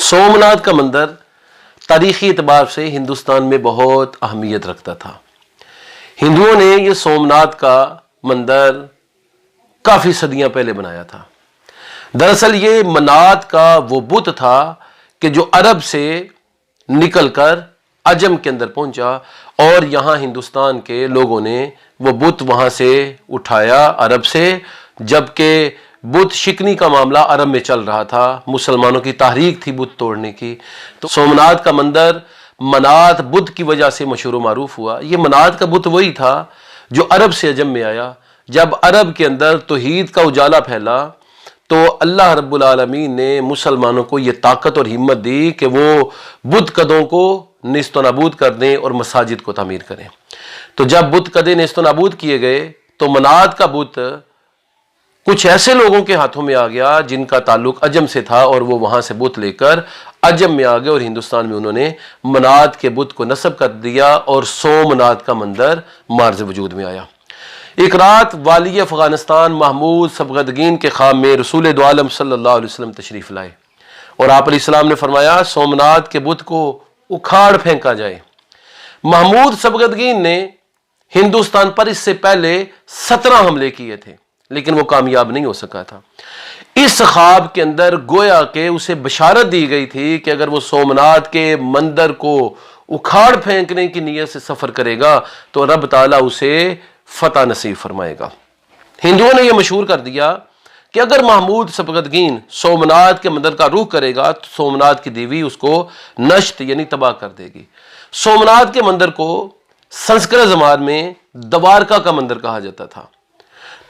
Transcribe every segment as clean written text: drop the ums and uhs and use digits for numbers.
सोमनाथ का मंदिर तारीखी एतबार से हिंदुस्तान में बहुत अहमियत रखता था। हिंदुओं ने यह सोमनाथ का मंदिर काफी सदियां पहले बनाया था। दरअसल ये मनात का वो बुत था कि जो अरब से निकलकर अजम के अंदर पहुंचा और यहां हिंदुस्तान के लोगों ने वो बुत वहां से उठाया अरब से, जबकि बुत शिकनी का मामला अरब में चल रहा था, मुसलमानों की तहरीक थी बुत तोड़ने की। तो सोमनाथ का मंदिर मनात बुत की वजह से मशहूर मारूफ हुआ। ये मनात का बुत वही था जो अरब से अजम में आया। जब अरब के अंदर तौहीद का उजाला फैला तो अल्लाह रब्बुल आलमीन ने मुसलमानों को यह ताकत और हिम्मत दी कि वो बुत कदों को नेस्त नाबूद कर दें और मसाजिद को तामीर करें। तो जब बुत कदे नेस्त नाबूद किए गए तो मनात का बुत कुछ ऐसे लोगों के हाथों में आ गया जिनका ताल्लुक अजम से था और वो वहां से बुत लेकर अजम में आ गए और हिंदुस्तान में उन्होंने मनात के बुत को नस्ब कर दिया और सोमनाथ का मंदिर मार्ज वजूद में आया। एक रात वाली अफगानिस्तान महमूद सबगदगीन के ख्वाब में रसूल दो आलम सल्लल्लाहु अलैहि वसल्लम तशरीफ लाए और आप अलैहिस्सलाम ने फरमाया सोमनाथ के बुत को उखाड़ फेंका जाए। महमूद सबगदगीन ने हिंदुस्तान पर इससे पहले 17 हमले किए थे लेकिन वो कामयाब नहीं हो सका था। इस ख्वाब के अंदर गोया के उसे बशारत दी गई थी कि अगर वो सोमनाथ के मंदिर को उखाड़ फेंकने की नीयत से सफर करेगा तो रब ताला उसे फतह नसीब फरमाएगा। हिंदुओं ने यह मशहूर कर दिया कि अगर महमूद सबगदगीन सोमनाथ के मंदिर का रुख करेगा तो सोमनाथ की देवी उसको नष्ट यानी तबाह कर देगी। सोमनाथ के मंदिर को संस्कृत ज़बान में द्वारका का मंदिर कहा जाता था।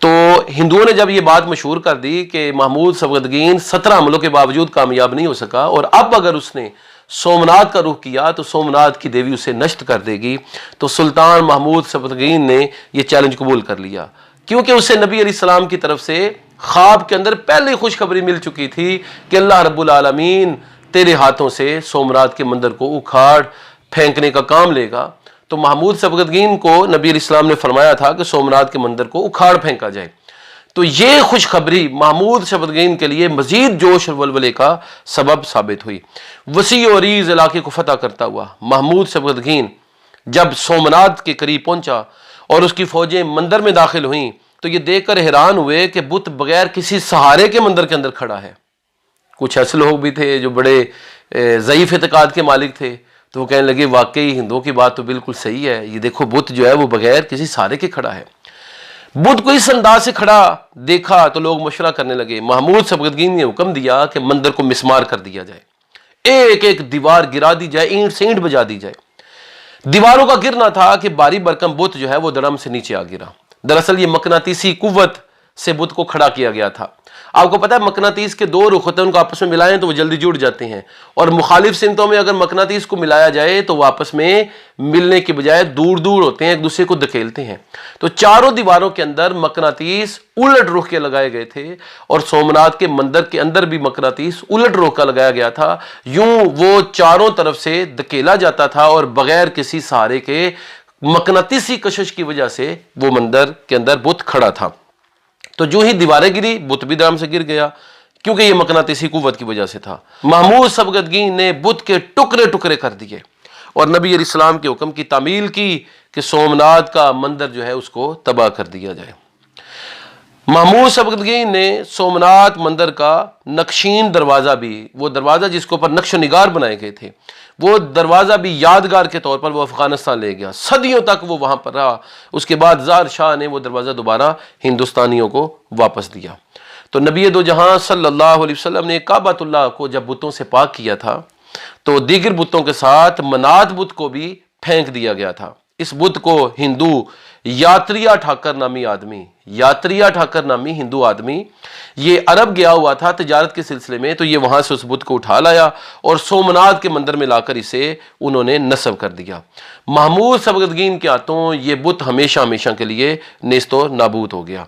तो हिंदुओं ने जब ये बात मशहूर कर दी कि महमूद सबगदगीन 17 हमलों के बावजूद कामयाब नहीं हो सका और अब अगर उसने सोमनाथ का रुख किया तो सोमनाथ की देवी उसे नष्ट कर देगी, तो सुल्तान महमूद सबगदगीन ने यह चैलेंज कबूल कर लिया क्योंकि उसे नबी अलैहिस्सलाम की तरफ से ख्वाब के अंदर पहले खुशखबरी मिल चुकी थी कि अल्लाह रब्बुल आलमीन तेरे हाथों से सोमनाथ के मंदिर को उखाड़ फेंकने का काम लेगा। तो महमूद सबगदगीन को नबी अलैहिस्सलाम ने फरमाया था कि सोमनाथ के मंदिर को उखाड़ फेंका जाए। तो ये खुशखबरी महमूद सबगदगीन के लिए मजीद जोश और वलवले का सबब साबित हुई। वसी और अरीज इलाके को फतह करता हुआ महमूद सबगदगीन जब सोमनाथ के करीब पहुंचा और उसकी फौजें मंदिर में दाखिल हुईं तो ये देखकर हैरान हुए कि बुत बगैर किसी सहारे के मंदिर के अंदर खड़ा है। कुछ ऐसे लोग भी थे जो बड़े ज़ईफ एतकाद के मालिक थे, तो वो कहने लगे वाकई हिंदुओं की बात तो बिल्कुल सही है, ये देखो बुत जो है वो बगैर किसी सहारे के खड़ा है। बुत को इस अंदाज से खड़ा देखा तो लोग मशवरा करने लगे। महमूद सबगदगीन ने हुक्म दिया कि मंदिर को मिसमार कर दिया जाए, एक एक दीवार गिरा दी जाए, ईंट से ईंट बजा दी जाए। दीवारों का गिरना था कि बारी बरकम बुत जो है वो धड़म से नीचे आ गिरा। दरअसल ये मकनातीसी कुव्वत से बुत को खड़ा किया गया था। आपको पता है मकनातीस के दो रुख होते हैं, उनको आपस में मिलाएं तो वो जल्दी जुड़ जाते हैं और मुखालिफ सिमतों में अगर मकनातीस को मिलाया जाए तो वो आपस में मिलने के बजाय दूर दूर होते हैं, एक दूसरे को धकेलते हैं। तो चारों दीवारों के अंदर मकनातीस उलट रुख के लगाए गए थे और सोमनाथ के मंदिर के अंदर भी मकनातीस उलट रुख का लगाया गया था। यूं वो चारों तरफ से धकेला जाता था और बगैर किसी सहारे के मकनातीसी कशिश की वजह से वो मंदिर के अंदर बुत खड़ा था। तो जो ही दीवारें गिरी बुत भी धड़म से गिर गया क्योंकि ये मकनातीसी कुव्वत की वजह से था। महमूद सबगदगीन ने बुत के टुकड़े टुकड़े कर दिए और नबी अलैहिस्सलाम के हुक्म की तामील की कि सोमनाथ का मंदिर जो है उसको तबाह कर दिया जाए। महमूद सबगदगीन ने सोमनाथ मंदिर का नक्शीन दरवाज़ा भी, वो दरवाज़ा जिसके ऊपर नक्श निगार बनाए गए थे, वो दरवाज़ा भी यादगार के तौर पर वो अफगानिस्तान ले गया। सदियों तक वो वहाँ पर रहा। उसके बाद ज़ार शाह ने वो दरवाज़ा दोबारा हिंदुस्तानियों को वापस दिया। तो नबी दो जहां सल्लल्लाहु अलैहि वसल्लम ने काबतुल्लाह को जब बुतों से पाक किया था तो दीगर बुतों के साथ मनात बुत को भी फेंक दिया गया था। इस बुत को हिंदू यात्रिया ठाकर नामी हिंदू आदमी ये अरब गया हुआ था तिजारत के सिलसिले में, तो ये वहां से उस बुत को उठा लाया और सोमनाथ के मंदिर में लाकर इसे उन्होंने नस्ब कर दिया। महमूद सबगदगीन के हाथों ये बुत हमेशा हमेशा के लिए नेस्तो नाबूद हो गया।